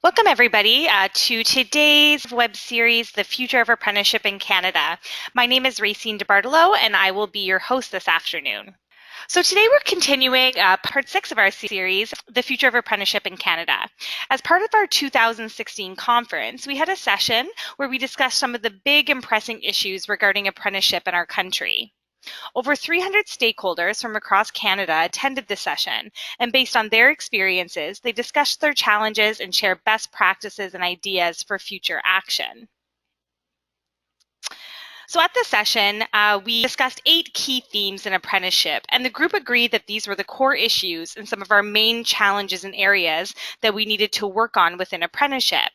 Welcome, everybody, to today's web series, The Future of Apprenticeship in Canada. My name is Racine DeBartolo, and I will be your host this afternoon. So today we're continuing part 6 of our series, The Future of Apprenticeship in Canada. As part of our 2016 conference, we had a session where we discussed some of the big and pressing issues regarding apprenticeship in our country. Over 300 stakeholders from across Canada attended this session, and based on their experiences, they discussed their challenges and shared best practices and ideas for future action. So at this session, we discussed 8 key themes in apprenticeship, and the group agreed that these were the core issues and some of our main challenges and areas that we needed to work on within apprenticeship.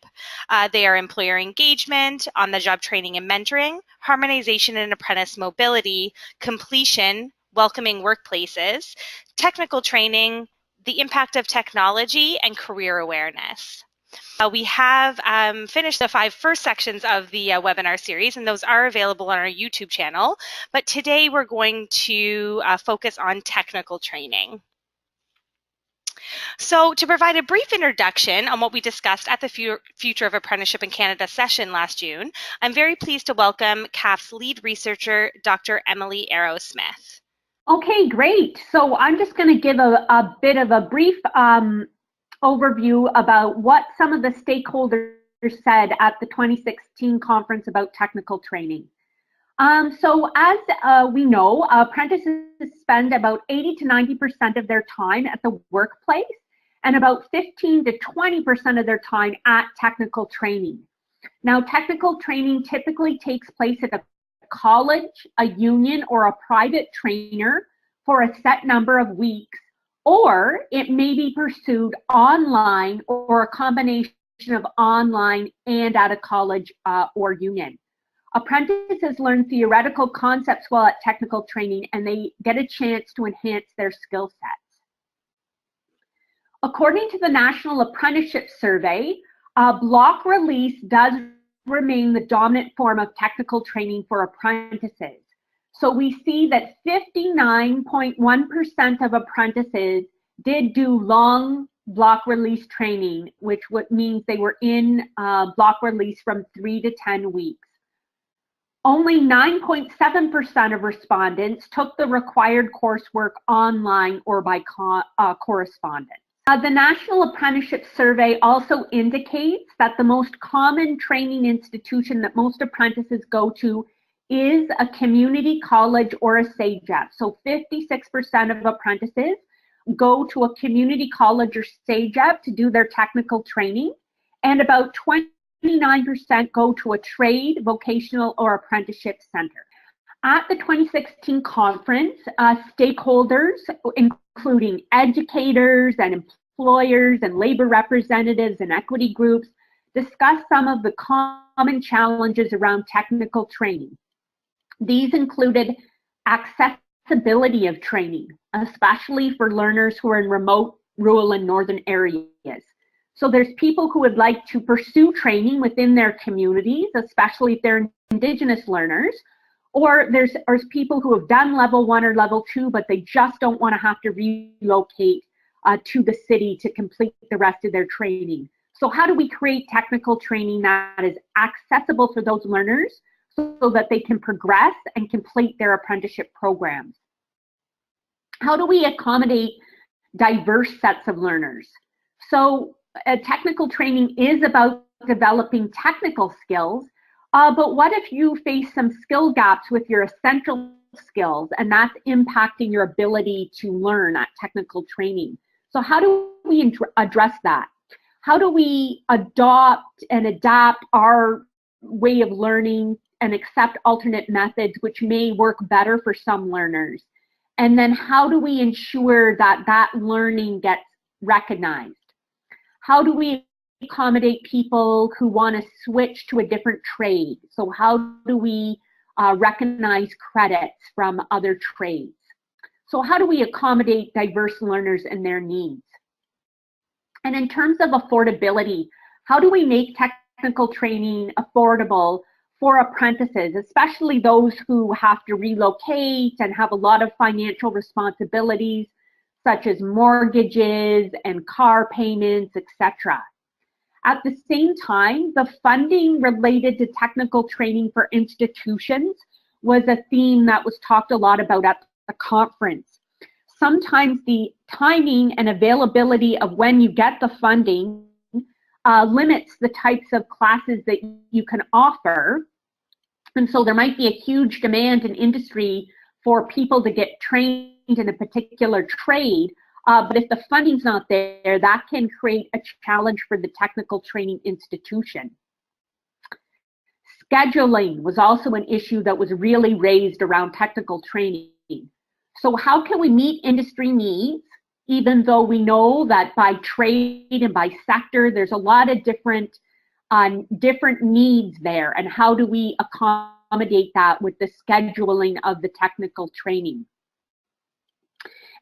They are employer engagement, on-the-job training and mentoring, harmonization and apprentice mobility, completion, welcoming workplaces, technical training, the impact of technology, and career awareness. We have finished the 5 first sections of the webinar series, and those are available on our YouTube channel. But today we're going to focus on technical training. So to provide a brief introduction on what we discussed at the Future of Apprenticeship in Canada session last June, I'm very pleased to welcome CAF's lead researcher, Dr. Emily Arrowsmith. Okay, great. So I'm just going to give a bit of a brief overview about what some of the stakeholders said at the 2016 conference about technical training. So as we know, apprentices spend about 80 to 90% of their time at the workplace and about 15 to 20% of their time at technical training. Now, technical training typically takes place at a college, a union, or a private trainer for a set number of weeks, or it may be pursued online or a combination of online and at a college or union. Apprentices learn theoretical concepts while at technical training, and they get a chance to enhance their skill sets. According to the National Apprenticeship Survey, block release does remain the dominant form of technical training for apprentices. So we see that 59.1% of apprentices did do long block release training, which means they were in block release from 3 to 10 weeks. Only 9.7% of respondents took the required coursework online or by correspondence. The National Apprenticeship Survey also indicates that the most common training institution that most apprentices go to is a community college or a SAGEP. So 56% of apprentices go to a community college or SAGEP to do their technical training, and about 29% go to a trade, vocational, or apprenticeship center. At the 2016 conference, stakeholders, including educators and employers and labor representatives and equity groups, discussed some of the common challenges around technical training. These included accessibility of training, especially for learners who are in remote, rural, and northern areas. So there's people who would like to pursue training within their communities, especially if they're Indigenous learners, or there's people who have done level 1 or level 2, but they just don't want to have to relocate to the city to complete the rest of their training. So how do we create technical training that is accessible for those learners so that they can progress and complete their apprenticeship programs? How do we accommodate diverse sets of learners? So technical training is about developing technical skills, but what if you face some skill gaps with your essential skills, and that's impacting your ability to learn at technical training? So how do we address that? How do we adopt and adapt our way of learning and accept alternate methods which may work better for some learners? And then how do we ensure that that learning gets recognized? How do we accommodate people who want to switch to a different trade? So how do we recognize credits from other trades? So how do we accommodate diverse learners and their needs? And in terms of affordability, how do we make technical training affordable for apprentices, especially those who have to relocate and have a lot of financial responsibilities, such as mortgages and car payments, etc.? At the same time, the funding related to technical training for institutions was a theme that was talked a lot about at the conference. Sometimes the timing and availability of when you get the funding limits the types of classes that you can offer. And so there might be a huge demand in industry for people to get trained in a particular trade, but if the funding's not there, that can create a challenge for the technical training institution. Scheduling was also an issue that was really raised around technical training. So how can we meet industry needs, even though we know that by trade and by sector, there's a lot of different needs there, and how do we accommodate that with the scheduling of the technical training?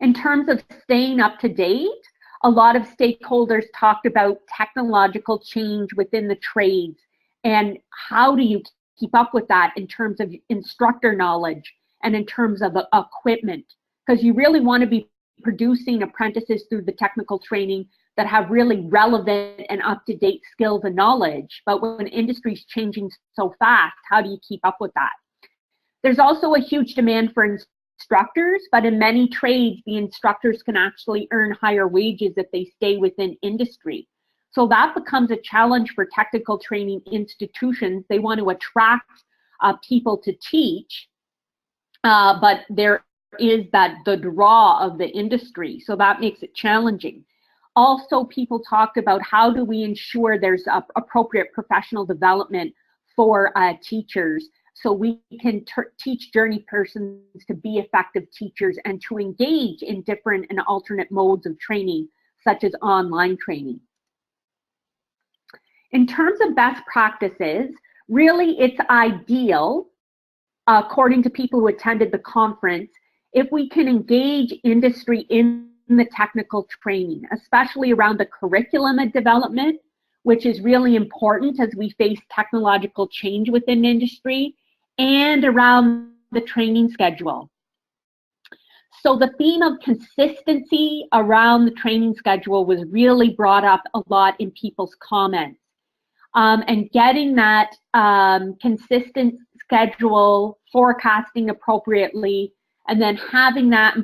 In terms of staying up to date, a lot of stakeholders talked about technological change within the trades, and how do you keep up with that in terms of instructor knowledge and in terms of equipment, because you really want to be producing apprentices through the technical training that have really relevant and up-to-date skills and knowledge. But when industry is changing so fast, how do you keep up with that? There's also a huge demand for instructors, but in many trades, the instructors can actually earn higher wages if they stay within industry. So that becomes a challenge for technical training institutions. They want to attract people to teach, but there is the draw of the industry, so that makes it challenging. Also, people talk about how do we ensure there's appropriate professional development for teachers, so we can teach journey persons to be effective teachers and to engage in different and alternate modes of training, such as online training. In terms of best practices, really it's ideal, according to people who attended the conference, if we can engage industry in the technical training, especially around the curriculum and development, which is really important as we face technological change within industry, and around the training schedule. So the theme of consistency around the training schedule was really brought up a lot in people's comments. And getting that consistent schedule, forecasting appropriately, and then having that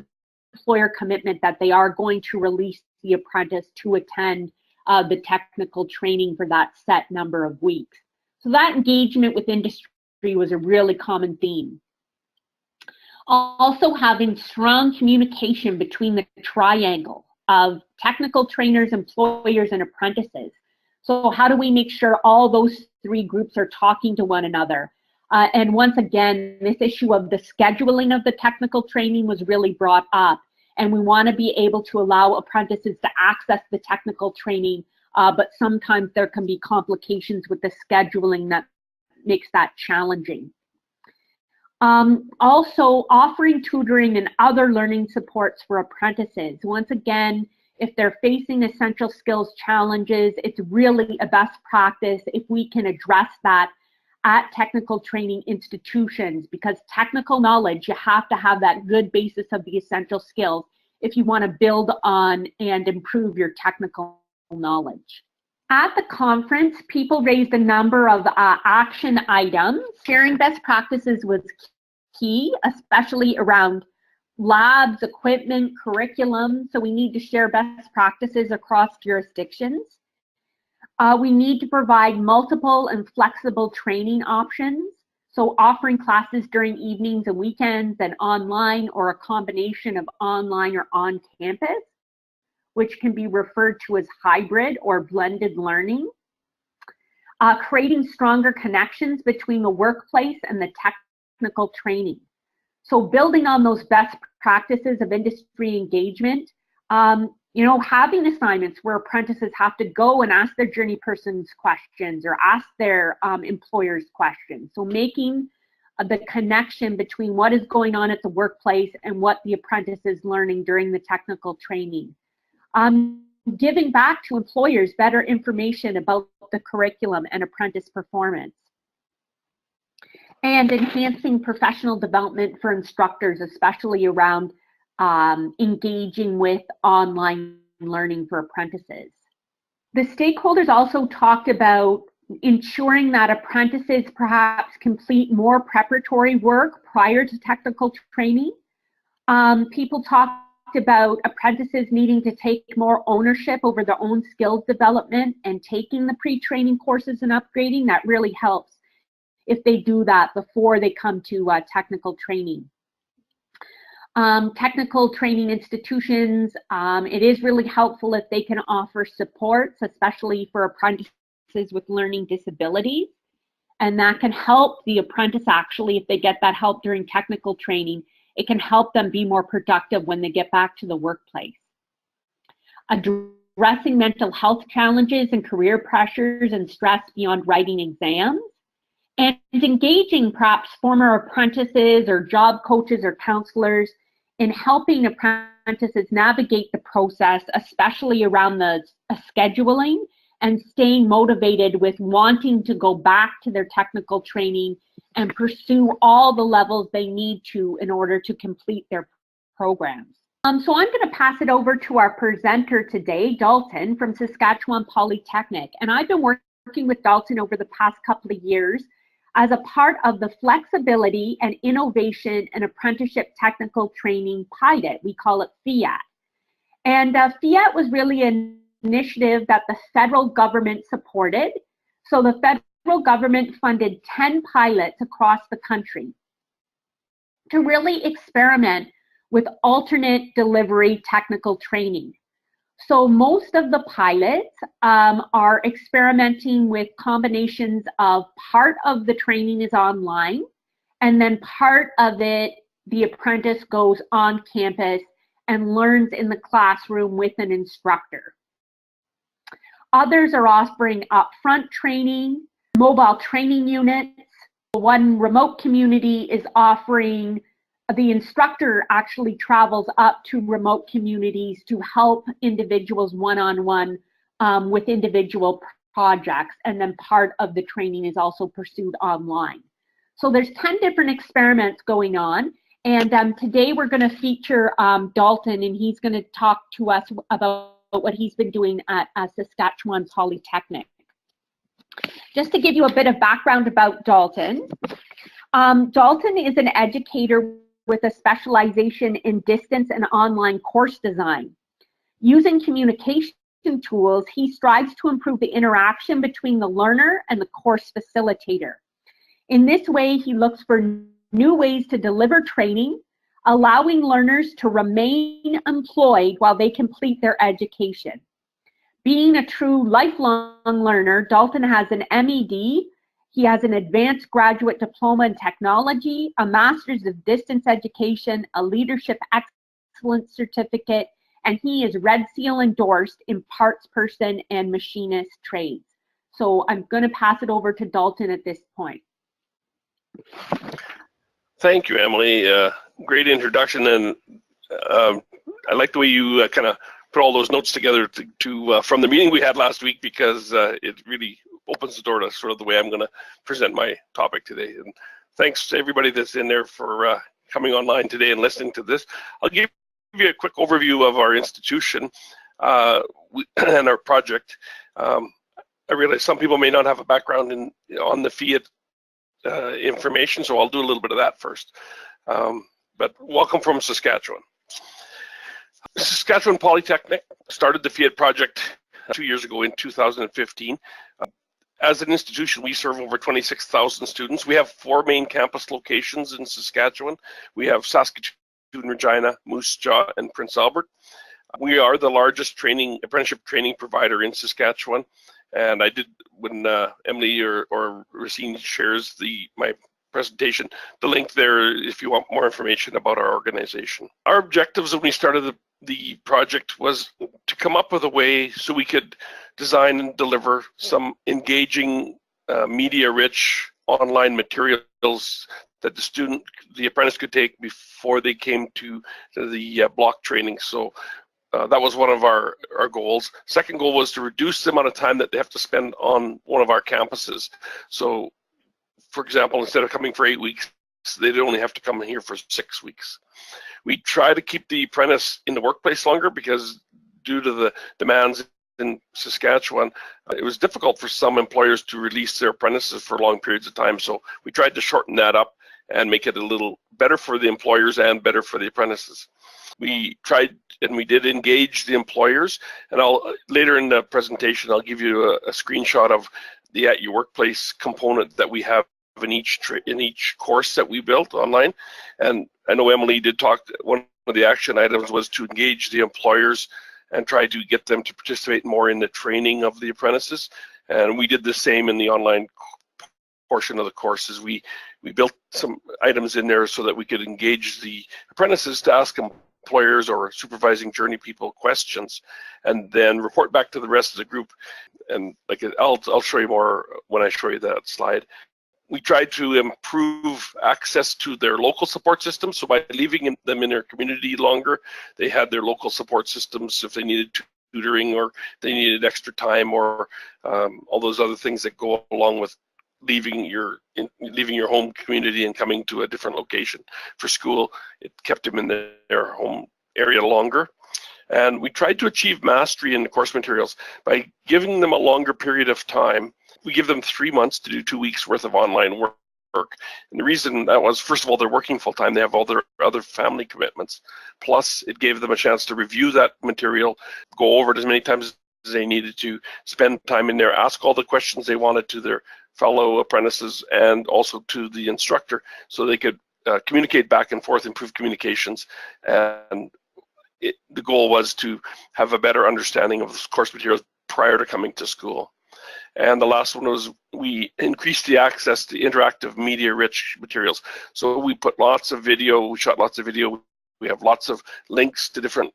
employer commitment that they are going to release the apprentice to attend the technical training for that set number of weeks. So that engagement with industry was a really common theme. Also having strong communication between the triangle of technical trainers, employers, and apprentices. So how do we make sure all those three groups are talking to one another? And once again, this issue of the scheduling of the technical training was really brought up. And we want to be able to allow apprentices to access the technical training, but sometimes there can be complications with the scheduling that makes that challenging. Also, offering tutoring and other learning supports for apprentices. Once again, if they're facing essential skills challenges, it's really a best practice if we can address that at technical training institutions, because technical knowledge, you have to have that good basis of the essential skills if you want to build on and improve your technical knowledge. At the conference, people raised a number of action items. Sharing best practices was key, especially around labs, equipment, curriculum. So we need to share best practices across jurisdictions. We need to provide multiple and flexible training options. So offering classes during evenings and weekends and online, or a combination of online or on campus, which can be referred to as hybrid or blended learning. Creating stronger connections between the workplace and the technical training. So building on those best practices of industry engagement, having assignments where apprentices have to go and ask their journey persons questions or ask their employers questions. So making the connection between what is going on at the workplace and what the apprentice is learning during the technical training. Giving back to employers better information about the curriculum and apprentice performance. And enhancing professional development for instructors, especially around engaging with online learning for apprentices. The stakeholders also talked about ensuring that apprentices perhaps complete more preparatory work prior to technical training. People talked about apprentices needing to take more ownership over their own skills development and taking the pre-training courses and upgrading. That really helps if they do that before they come to technical training. Technical training institutions, it is really helpful if they can offer supports, especially for apprentices with learning disabilities. And that can help the apprentice actually, if they get that help during technical training, it can help them be more productive when they get back to the workplace. Addressing mental health challenges and career pressures and stress beyond writing exams. And engaging perhaps former apprentices or job coaches or counselors in helping apprentices navigate the process, especially around the scheduling and staying motivated with wanting to go back to their technical training and pursue all the levels they need to in order to complete their programs. So I'm going to pass it over to our presenter today, Dalton from Saskatchewan Polytechnic. And I've been working with Dalton over the past couple of years as a part of the Flexibility and Innovation and Apprenticeship Technical Training pilot. We call it Fiat. And Fiat was really an initiative that the federal government supported. So the federal government funded 10 pilots across the country to really experiment with alternate delivery technical training. So most of the pilots are experimenting with combinations of part of the training is online, and then part of it, the apprentice goes on campus and learns in the classroom with an instructor. Others are offering upfront training, mobile training units. One remote community is offering, the instructor actually travels up to remote communities to help individuals one-on-one with individual projects, and then part of the training is also pursued online. So there's 10 different experiments going on, and today we're going to feature Dalton, and he's going to talk to us about what he's been doing at Saskatchewan Polytechnic. Just to give you a bit of background about Dalton, Dalton is an educator with a specialization in distance and online course design. Using communication tools, he strives to improve the interaction between the learner and the course facilitator. In this way, he looks for new ways to deliver training, allowing learners to remain employed while they complete their education. Being a true lifelong learner, Dalton has an MED. He has an advanced graduate diploma in technology, a master's of distance education, a leadership excellence certificate, and he is Red Seal endorsed in parts person and machinist trades. So I'm going to pass it over to Dalton at this point. Thank you, Emily. Great introduction, and I like the way you kind of put all those notes together from the meeting we had last week, because it really opens the door to sort of the way I'm going to present my topic today. And thanks to everybody that's in there for coming online today and listening to this. I'll give you a quick overview of our institution and our project. I realize some people may not have a background on the Fiat information, so I'll do a little bit of that first. But welcome from Saskatchewan. Saskatchewan Polytechnic started the Fiat project 2 years ago in 2015. As an institution, we serve over 26,000 students. We have 4 main campus locations in Saskatchewan. We have Saskatoon, Regina, Moose Jaw, and Prince Albert. We are the largest apprenticeship training provider in Saskatchewan. And I did, when Emily or Racine shares my presentation, the link there if you want more information about our organization. Our objectives when we started the project was to come up with a way so we could design and deliver some engaging, media-rich online materials that the apprentice could take before they came to the block training. So that was one of our goals. Second goal was to reduce the amount of time that they have to spend on one of our campuses. So, for example, instead of coming for 8 weeks, they'd only have to come here for 6 weeks. We try to keep the apprentice in the workplace longer because due to the demands in Saskatchewan, it was difficult for some employers to release their apprentices for long periods of time. So we tried to shorten that up and make it a little better for the employers and better for the apprentices. We tried and we did engage the employers, and later in the presentation I'll give you a screenshot of the At Your Workplace component that we have in each course that we built online. And I know Emily did talk, one of the action items was to engage the employers and try to get them to participate more in the training of the apprentices. And we did the same in the online portion of the courses. We built some items in there so that we could engage the apprentices to ask employers or supervising journey people questions, and then report back to the rest of the group. And like I'll show you more when I show you that slide. We tried to improve access to their local support system. So by leaving them in their community longer, they had their local support systems if they needed tutoring or they needed extra time, or all those other things that go along with leaving your home community and coming to a different location for school. It kept them in their home area longer. And we tried to achieve mastery in the course materials by giving them a longer period of time. We give them 3 months to do 2 weeks worth of online work. And the reason that was, first of all, they're working full time. They have all their other family commitments. Plus, it gave them a chance to review that material, go over it as many times as they needed to, spend time in there, ask all the questions they wanted to their fellow apprentices and also to the instructor, so they could communicate back and forth, improve communications. And the goal was to have a better understanding of the course materials prior to coming to school. And the last one was we increased the access to interactive media-rich materials. So we put lots of video, we shot lots of video. We have lots of links to different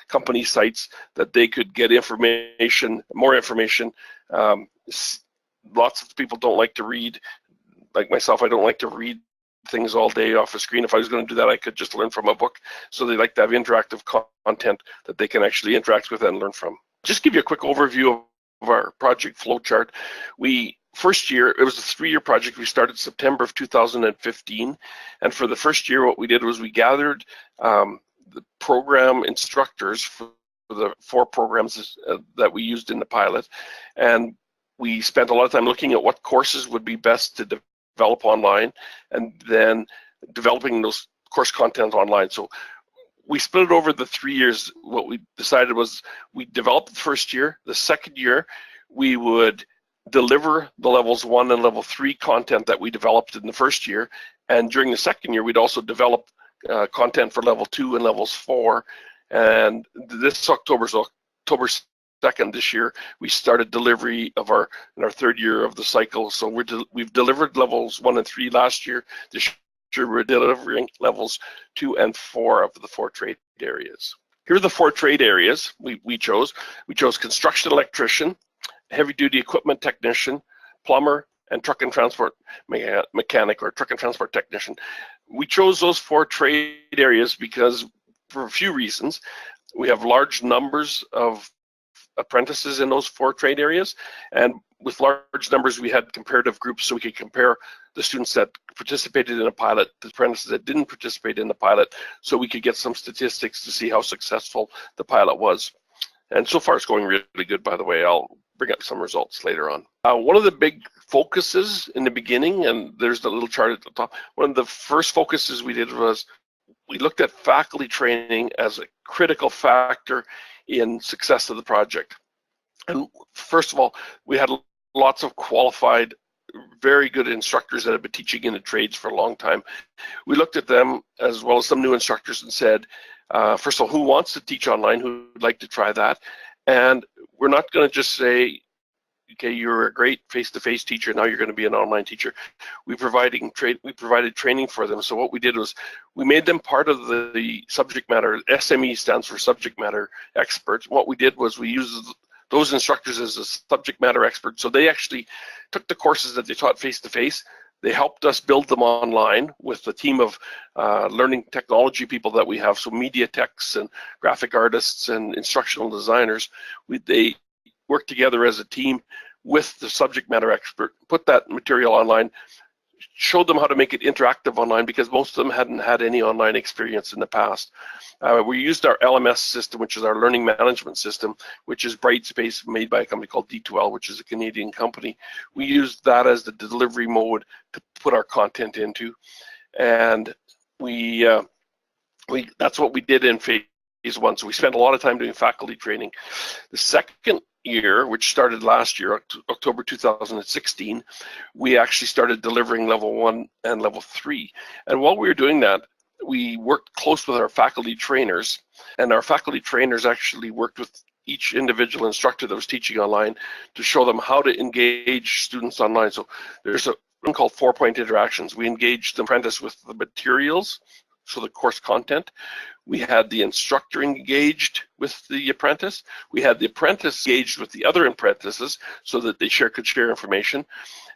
company sites that they could get information, more information. Lots of people don't like to read. Like myself, I don't like to read things all day off a screen. If I was going to do that, I could just learn from a book. So they like to have interactive content that they can actually interact with and learn from. Just give you a quick overview of our project flowchart. First year, it was a 3-year project. We started September of 2015. And for the first year, what we did was we gathered the program instructors for the 4 programs that we used in the pilot. And we spent a lot of time looking at what courses would be best to develop online, and then developing those course content online. So we split it over the 3 years. What we decided was we developed the first year. The second year, we would deliver the levels 1 and level 3 content that we developed in the first year. And during the second year, we'd also develop content for level 2 and levels 4. And this October 2nd this year, we started delivery of in our 3rd year of the cycle. So we've delivered levels 1 and 3 last year. This year we're delivering levels 2 and 4 of the 4 trade areas. Here are the 4 trade areas we chose. We chose construction electrician, heavy duty equipment technician, plumber, and truck and transport mechanic or truck and transport technician. We chose those 4 trade areas because, for a few reasons, we have large numbers of apprentices in those 4 trade areas, and with large numbers we had comparative groups, so we could compare the students that participated in a pilot, the apprentices that didn't participate in the pilot, so we could get some statistics to see how successful the pilot was. And so far it's going really good, by the way. I'll bring up some results later on. One of the big focuses in the beginning, and there's the little chart at the top, one of the first focuses we did was we looked at faculty training as a critical factor in success of the project. And first of all, we had lots of qualified, very good instructors that have been teaching in the trades for a long time. We looked at them as well as some new instructors and said, first of all, who wants to teach online, who would like to try that? And we're not going to just say, okay, you're a great face-to-face teacher, now you're going to be an online teacher. We provided training for them. So what we did was we made them part of the subject matter. SME stands for subject matter experts. What we did was we used those instructors as a subject matter expert. So they actually took the courses that they taught face-to-face. They helped us build them online with the team of learning technology people that we have. So media techs and graphic artists and instructional designers. They work together as a team with the subject matter expert, put that material online, showed them how to make it interactive online because most of them hadn't had any online experience in the past. We used our LMS system, which is our learning management system, which is Brightspace, made by a company called D2L, which is a Canadian company. We used that as the delivery mode to put our content into, and that's what we did in phase one. So we spent a lot of time doing faculty training. The second year, which started last year, October 2016, we actually started delivering level 1 and level 3. And while we were doing that, we worked close with our faculty trainers, and our faculty trainers actually worked with each individual instructor that was teaching online to show them how to engage students online. So there's a thing called 4-point interactions. We engaged the apprentice with the materials, so the course content. We had the instructor engaged with the apprentice. We had the apprentice engaged with the other apprentices so that they could share information.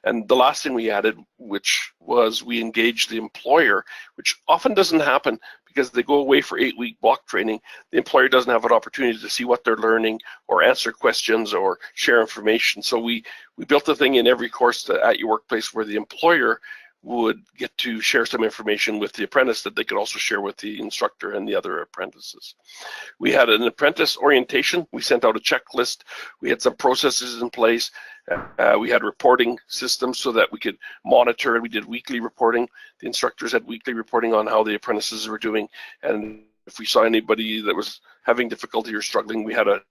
And the last thing we added, which was we engaged the employer, which often doesn't happen because they go away for 8-week block training. The employer doesn't have an opportunity to see what they're learning or answer questions or share information. So we built a thing in every course at your workplace where the employer would get to share some information with the apprentice that they could also share with the instructor and the other apprentices. We had an apprentice orientation. We sent out a checklist. We had some processes in place. We had reporting systems so that we could monitor. We did weekly reporting. The instructors had weekly reporting on how the apprentices were doing. And if we saw anybody that was having difficulty or struggling, we had a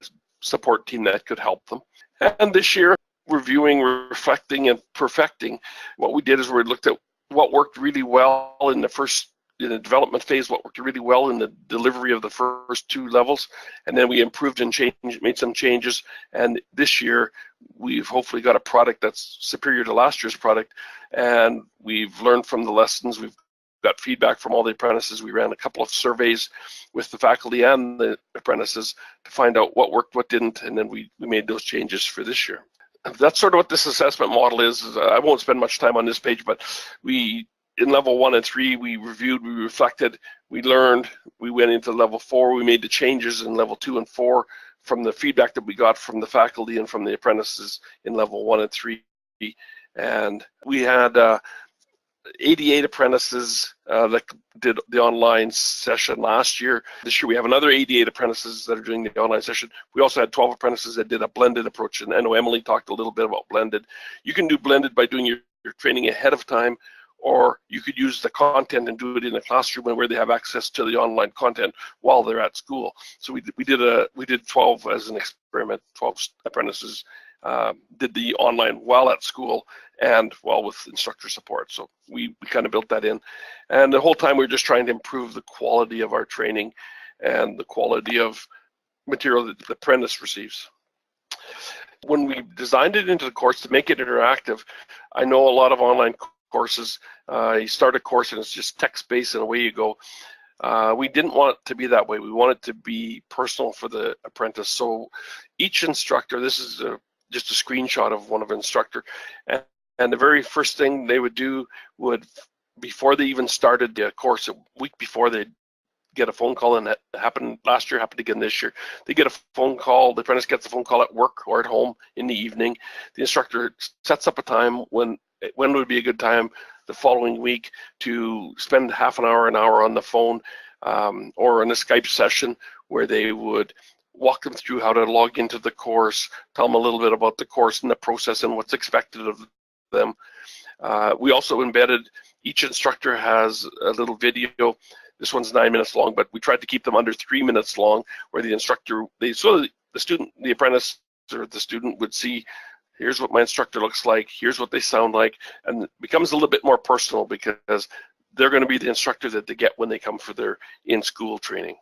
support team that could help them. And this year, reviewing, reflecting, and perfecting, what we did is we looked at what worked really well in the development phase, what worked really well in the delivery of the first 2 levels, and then we improved and made some changes. And this year, we've hopefully got a product that's superior to last year's product, and we've learned from the lessons. We've got feedback from all the apprentices. We ran a couple of surveys with the faculty and the apprentices to find out what worked, what didn't, and then we made those changes for this year. That's sort of what this assessment model is. I won't spend much time on this page, but in level 1 and 3, we reviewed, we reflected, we learned, we went into level 4, we made the changes in level 2 and 4 from the feedback that we got from the faculty and from the apprentices in level 1 and 3. And we had 88 apprentices that did the online session last year. This year we have another 88 apprentices that are doing the online session. We also had 12 apprentices that did a blended approach, and I know Emily talked a little bit about blended. You can do blended by doing your training ahead of time, or you could use the content and do it in a classroom where they have access to the online content while they're at school. So we did 12 as an experiment. 12 apprentices did the online while at school and while with instructor support. So we kind of built that in. And the whole time we were just trying to improve the quality of our training and the quality of material that the apprentice receives. When we designed it into the course to make it interactive, I know a lot of online courses, you start a course and it's just text-based and away you go. We didn't want it to be that way. We want it to be personal for the apprentice. So each instructor, this is just a screenshot of one of an instructor, and the very first thing they would do would, before they even started the course, a week before, they'd get a phone call, and that happened last year, happened again this year. They get a phone call, the apprentice gets a phone call at work or at home in the evening. The instructor sets up a time when would be a good time the following week to spend half an hour on the phone or in a Skype session where they would walk them through how to log into the course, tell them a little bit about the course and the process and what's expected of them. We also embedded, each instructor has a little video. This one's 9 minutes long, but we tried to keep them under 3 minutes long, where the instructor, so the student, the apprentice or the student would see, here's what my instructor looks like, here's what they sound like, and it becomes a little bit more personal because they're going to be the instructor that they get when they come for their in-school training.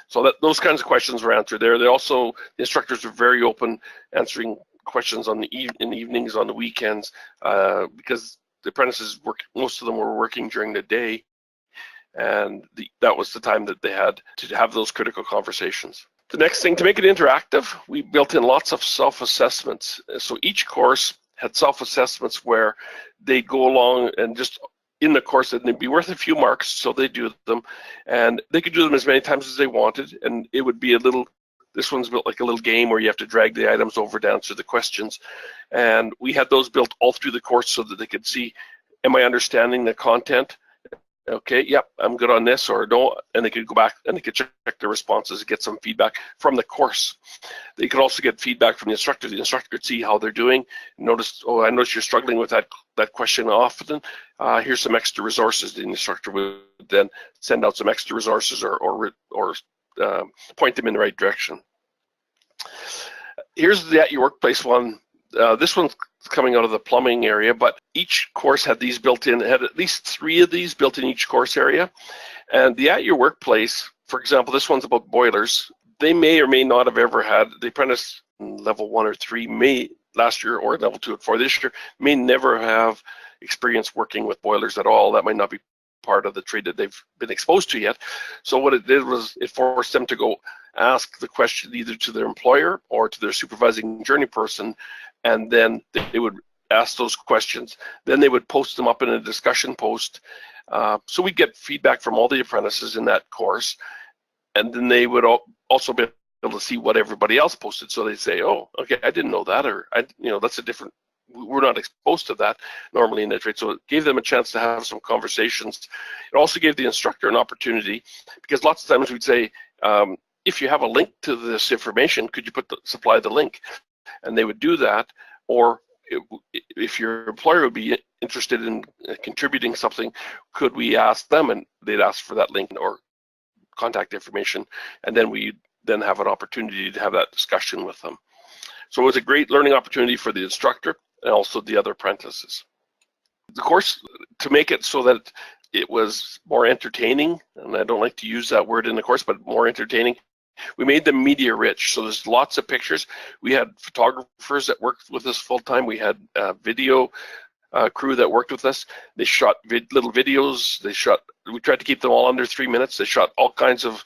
So those kinds of questions were answered there. The instructors are very open, answering questions in the evenings, on the weekends, because the apprentices most of them were working during the day, and that was the time that they had to have those critical conversations. The next thing, to make it interactive, we built in lots of self-assessments. So each course had self-assessments where they go along and just in the course, and they'd be worth a few marks, so they do them, and they could do them as many times as they wanted, and it would be this one's built like a little game where you have to drag the items over to answer the questions, and we had those built all through the course so that they could see am I understanding the content? Okay, yep, I'm good on this, or no, and they could go back and they could check their responses, get some feedback from the course. They could also get feedback from the instructor. The instructor could see how they're doing. Notice, oh, I noticed you're struggling with that question often. Here's some extra resources. The instructor would then send out some extra resources or point them in the right direction. Here's the At Your Workplace one. This one's coming out of the plumbing area, but each course had these built in. It had at least 3 of these built in each course area. And the At Your Workplace, for example, this one's about boilers. They may or may not have ever had the apprentice level 1 or 3 may last year, or level 2 and 4 this year, may never have experience working with boilers at all. That might not be part of the trade that they've been exposed to yet. So what it did was it forced them to go ask the question either to their employer or to their supervising journey person, and then they would ask those questions. Then they would post them up in a discussion post. So we get feedback from all the apprentices in that course, and then they would also be able to see what everybody else posted. So they'd say, oh, okay, I didn't know that, or that's a different, we're not exposed to that normally in the trade. So it gave them a chance to have some conversations. It also gave the instructor an opportunity, because lots of times we'd say, if you have a link to this information, could you supply the link? And they would do that. Or if your employer would be interested in contributing something, could we ask them? And they'd ask for that link or contact information, and then we then have an opportunity to have that discussion with them. So it was a great learning opportunity for the instructor and also the other apprentices. The course, to make it so that it was more entertaining, and I don't like to use that word in the course, but more entertaining, we made them media rich. So there's lots of pictures. We had photographers that worked with us full time. We had video crew that worked with us. They shot little videos. We tried to keep them all under 3 minutes. They shot all kinds of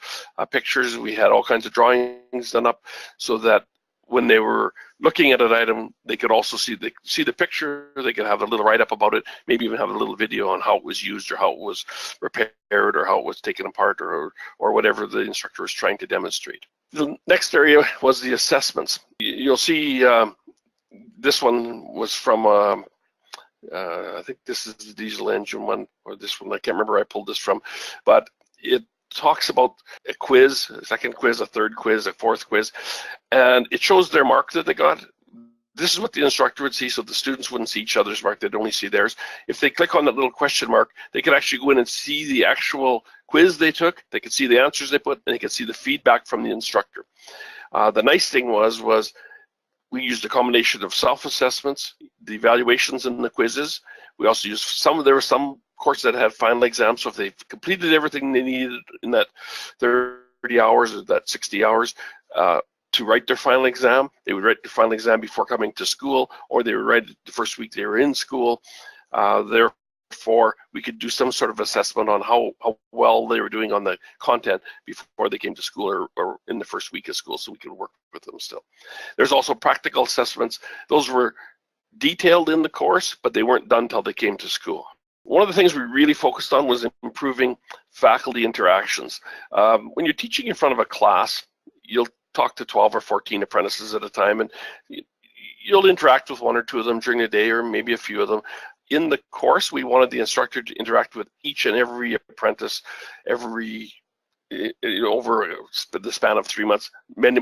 pictures. We had all kinds of drawings done up so that when they were looking at an item, they could also see the picture. They could have a little write-up about it, maybe even have a little video on how it was used or how it was repaired or how it was taken apart or whatever the instructor was trying to demonstrate. The next area was the assessments. You'll see this one was from, I think this is the diesel engine one, or this one, I can't remember where I pulled this from, but it talks about a quiz, a second quiz, a third quiz, a fourth quiz, and it shows their mark that they got. This is what the instructor would see, so the students wouldn't see each other's mark, they'd only see theirs. If they click on that little question mark, they could actually go in and see the actual quiz they took, they could see the answers they put, and they could see the feedback from the instructor. The nice thing was we used a combination of self-assessments, the evaluations and the quizzes. We also used there were some courses that had final exams, so if they completed everything they needed in that 30 hours or that 60 hours to write their final exam, they would write their final exam before coming to school, or they would write it the first week they were in school. Therefore, we could do some sort of assessment on how well they were doing on the content before they came to school or in the first week of school, so we could work with them still. There's also practical assessments. Those were detailed in the course, but they weren't done until they came to school. One of the things we really focused on was improving faculty interactions. When you're teaching in front of a class, you'll talk to 12 or 14 apprentices at a time, and you'll interact with 1 or 2 of them during the day, or maybe a few of them. In the course, we wanted the instructor to interact with each and every apprentice over the span of 3 months,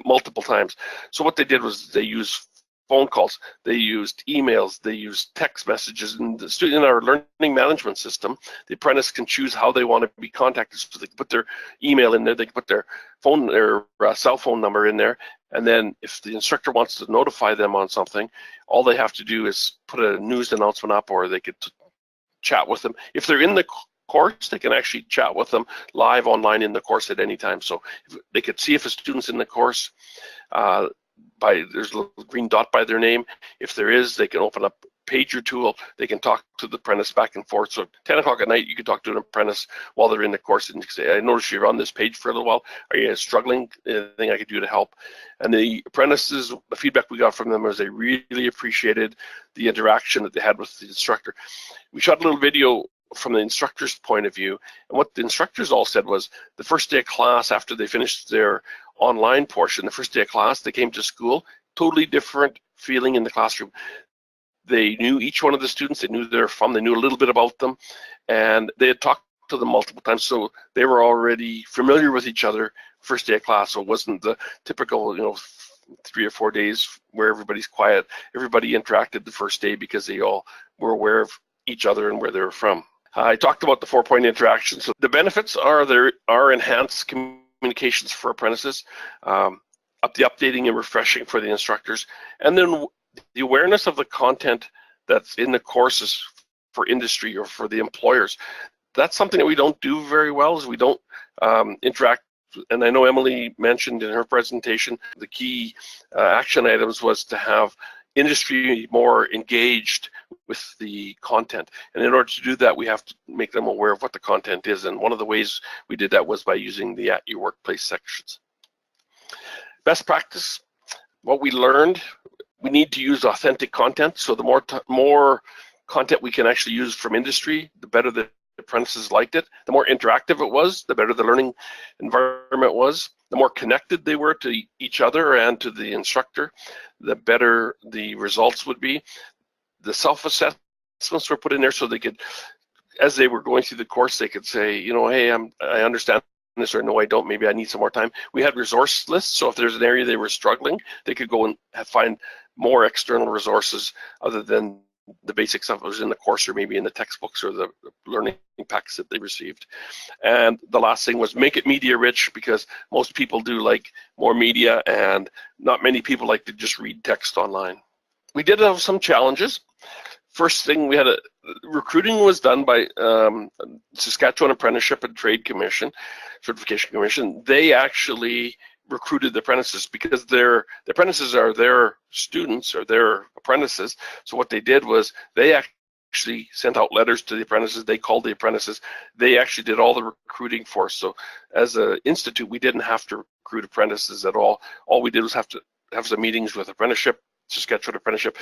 multiple times. So what they did was they used phone calls, they used emails, they used text messages. And in our learning management system, the apprentice can choose how they want to be contacted. So they can put their email in there, they can put their cell phone number in there, and then if the instructor wants to notify them on something, all they have to do is put a news announcement up, or they could chat with them. If they're in the course, they can actually chat with them live online in the course at any time. So they could see if a student's in the course, there's a little green dot by their name. If there is, they can open up pager tool. They can talk to the apprentice back and forth. So 10 o'clock at night, you can talk to an apprentice while they're in the course and say, I noticed you're on this page for a little while. Are you struggling? Anything I could do to help? And the apprentices, the feedback we got from them was they really appreciated the interaction that they had with the instructor. We shot a little video from the instructor's point of view, and what the instructors all said was the first day of class, after they finished their online portion, the first day of class, they came to school, totally different feeling in the classroom. They knew each one of the students, they knew they're from, they knew a little bit about them, and they had talked to them multiple times, so they were already familiar with each other first day of class. So it wasn't the typical, 3 or 4 days where everybody's quiet. Everybody interacted the first day because they all were aware of each other and where they were from. I talked about the 4-point interaction. So the benefits are there are enhanced communications for apprentices, the updating and refreshing for the instructors, and then the awareness of the content that's in the courses for industry or for the employers. That's something that we don't do very well, is we don't interact. And I know Emily mentioned in her presentation, the key action items was to have industry more engaged with the content. And in order to do that, we have to make them aware of what the content is. And one of the ways we did that was by using the At Your Workplace sections. Best practice, what we learned, we need to use authentic content. So the more content we can actually use from industry, the better the apprentices liked it. The more interactive it was, the better the learning environment was. The more connected they were to each other and to the instructor, the better the results would be. The self-assessments were put in there so they could, as they were going through the course, they could say, hey, I understand this, or no, I don't, maybe I need some more time. We had resource lists, so if there's an area they were struggling, they could go and find more external resources other than the basic stuff that was in the course or maybe in the textbooks or the learning packs that they received. And the last thing was make it media rich, because most people do like more media and not many people like to just read text online. We did have some challenges. First thing, we had recruiting was done by Saskatchewan Apprenticeship and Trade Commission, Certification Commission. They actually recruited the apprentices because the apprentices are their students or their apprentices. So what they did was they actually sent out letters to the apprentices. They called the apprentices. They actually did all the recruiting for us. So as an institute, we didn't have to recruit apprentices at all. All we did was have to have some meetings with apprenticeship, Saskatchewan Apprenticeship.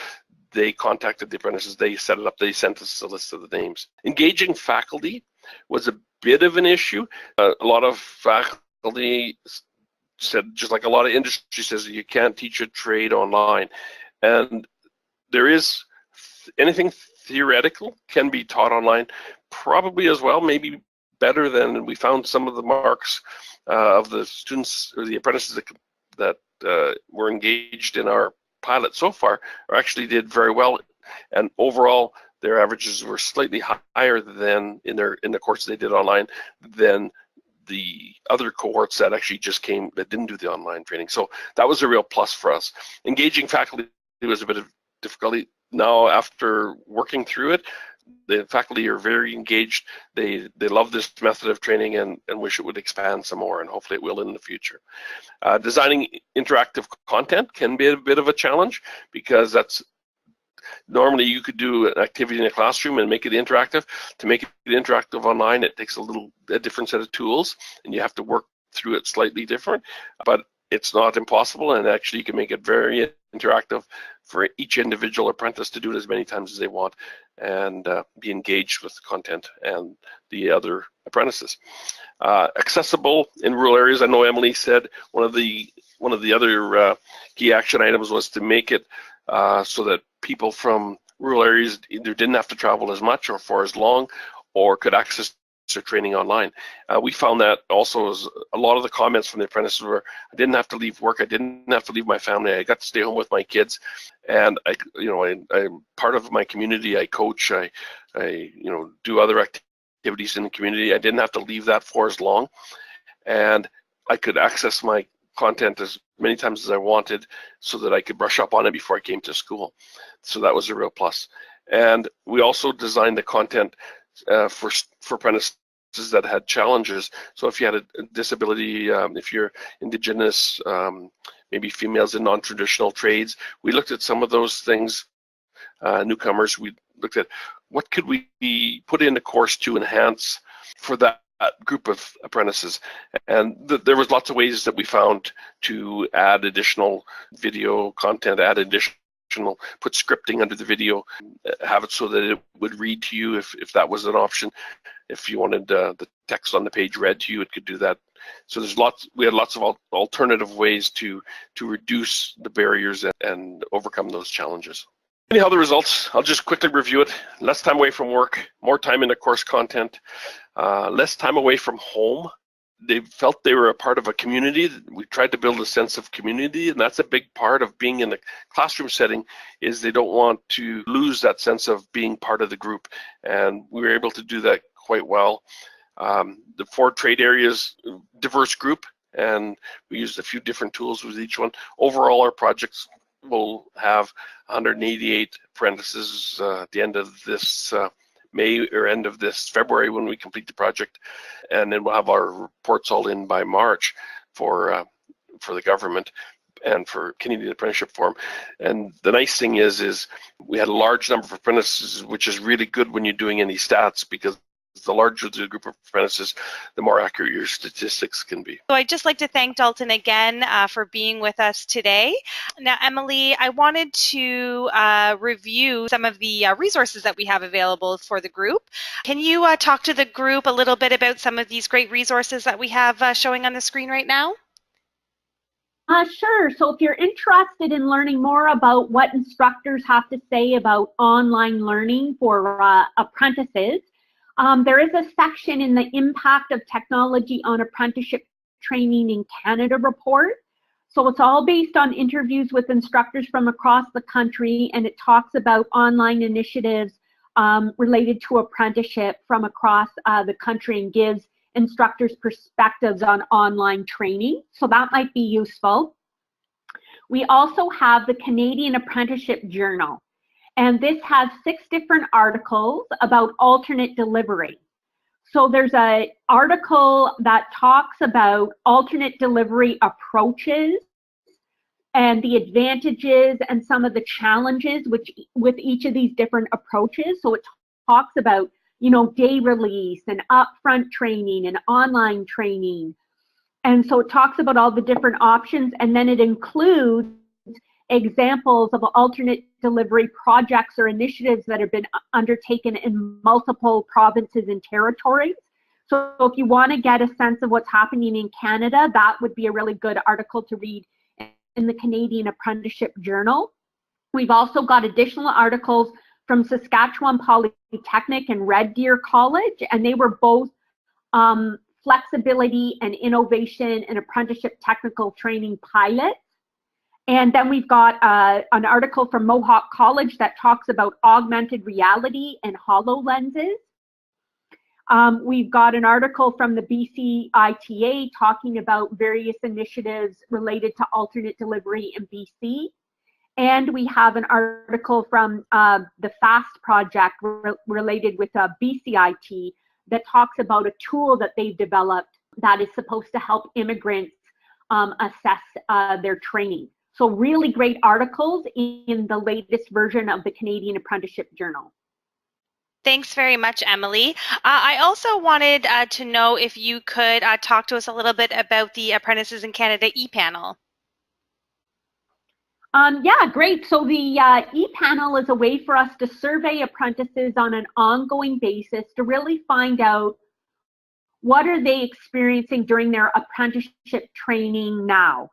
They contacted the apprentices. They set it up. They sent us a list of the names. Engaging faculty was a bit of an issue. A lot of faculty said, just like a lot of industry says, you can't teach a trade online. And there is anything theoretical can be taught online, probably as well, maybe better than. We found some of the marks of the students or the apprentices that were engaged in our pilot so far actually did very well, and overall their averages were slightly higher than in the course they did online than the other cohorts that actually just came that didn't do the online training. So that was a real plus for us. Engaging faculty was a bit of difficulty. Now, after working through it, the faculty are very engaged. They love this method of training and wish it would expand some more, and hopefully it will in the future. Designing interactive content can be a bit of a challenge, because that's normally you could do an activity in a classroom and make it interactive. To make it interactive online, it takes a different set of tools, and you have to work through it slightly different, but it's not impossible, and actually you can make it very interactive for each individual apprentice to do it as many times as they want and be engaged with the content and the other apprentices. Accessible in rural areas. I know Emily said one of the other key action items was to make it so that people from rural areas either didn't have to travel as much or for as long, or could access their training online. We found that also as a lot of the comments from the apprentices were, I didn't have to leave work, I didn't have to leave my family, I got to stay home with my kids, and I'm part of my community. I coach, I do other activities in the community. I didn't have to leave that for as long, and I could access my content as many times as I wanted so that I could brush up on it before I came to school. So that was a real plus. And we also designed the content for apprentices that had challenges. So if you had a disability, if you're Indigenous, maybe females in non-traditional trades, we looked at some of those things. Newcomers, we looked at what could we put in the course to enhance for that group of apprentices. And there was lots of ways that we found to add additional video content, put scripting under the video, have it so that it would read to you if that was an option. If you wanted the text on the page read to you, it could do that. So we had lots of alternative ways to reduce the barriers and overcome those challenges. Anyhow, the results, I'll just quickly review it. Less time away from work, more time in the course content, less time away from home. They felt they were a part of a community. We tried to build a sense of community, and that's a big part of being in the classroom setting, is they don't want to lose that sense of being part of the group, and we were able to do that quite well. The 4 trade areas, diverse group, and we used a few different tools with each one. Overall, our projects will have 188 apprentices at the end of this May or end of this February when we complete the project, and then we'll have our reports all in by March for the government and for Canadian Apprenticeship Forum. And the nice thing is we had a large number of apprentices, which is really good when you're doing any stats, because the larger the group of apprentices, the more accurate your statistics can be. So I'd just like to thank Dalton again for being with us today. Now, Emily, I wanted to review some of the resources that we have available for the group. Can you talk to the group a little bit about some of these great resources that we have showing on the screen right now? Sure. So if you're interested in learning more about what instructors have to say about online learning for apprentices, there is a section in the Impact of Technology on Apprenticeship Training in Canada report. So it's all based on interviews with instructors from across the country, and it talks about online initiatives related to apprenticeship from across the country and gives instructors perspectives on online training. So that might be useful. We also have the Canadian Apprenticeship Journal. And this has 6 different articles about alternate delivery. So there's an article that talks about alternate delivery approaches and the advantages and some of the challenges with each of these different approaches. So it talks about, you know, day release and upfront training and online training. And so it talks about all the different options, and then it includes examples of alternate delivery projects or initiatives that have been undertaken in multiple provinces and territories. So if you want to get a sense of what's happening in Canada, that would be a really good article to read in the Canadian Apprenticeship Journal. We've also got additional articles from Saskatchewan Polytechnic and Red Deer College, and they were both flexibility and innovation and apprenticeship technical training pilots. And then we've got an article from Mohawk College that talks about augmented reality and HoloLenses. We've got an article from the BC ITA talking about various initiatives related to alternate delivery in BC. And we have an article from the FAST project related with BCIT that talks about a tool that they've developed that is supposed to help immigrants assess their training. So really great articles in the latest version of the Canadian Apprenticeship Journal. Thanks very much, Emily. I also wanted to know if you could talk to us a little bit about the Apprentices in Canada e-panel. Yeah, great. So the e-panel is a way for us to survey apprentices on an ongoing basis to really find out what are they experiencing during their apprenticeship training now.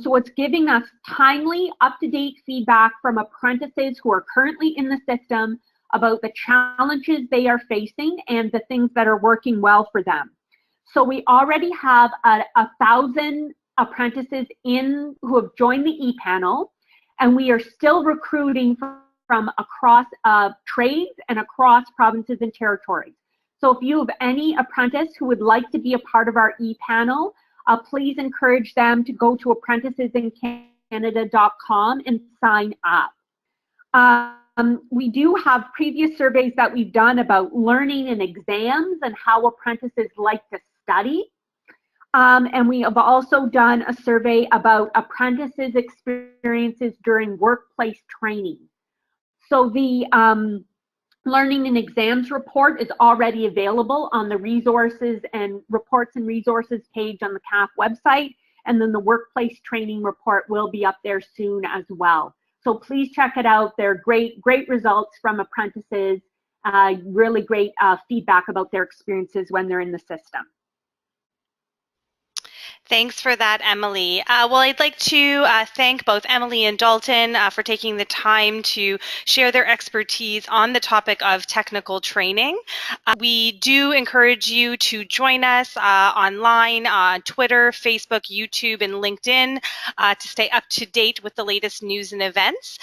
So it's giving us timely, up-to-date feedback from apprentices who are currently in the system about the challenges they are facing and the things that are working well for them. So we already have 1,000 apprentices who have joined the e-panel, and we are still recruiting from across trades and across provinces and territories. So if you have any apprentice who would like to be a part of our e-panel, please encourage them to go to apprenticesincanada.com and sign up. We do have previous surveys that we've done about learning and exams and how apprentices like to study. And we have also done a survey about apprentices' experiences during workplace training. So the Learning and Exams report is already available on the resources and reports and resources page on the CAF website, and then the workplace training report will be up there soon as well. So please check it out. They're great results from apprentices, really great feedback about their experiences when they're in the system. Thanks for that, Emily. Well, I'd like to thank both Emily and Dalton for taking the time to share their expertise on the topic of technical training. We do encourage you to join us online on Twitter, Facebook, YouTube, and LinkedIn to stay up to date with the latest news and events.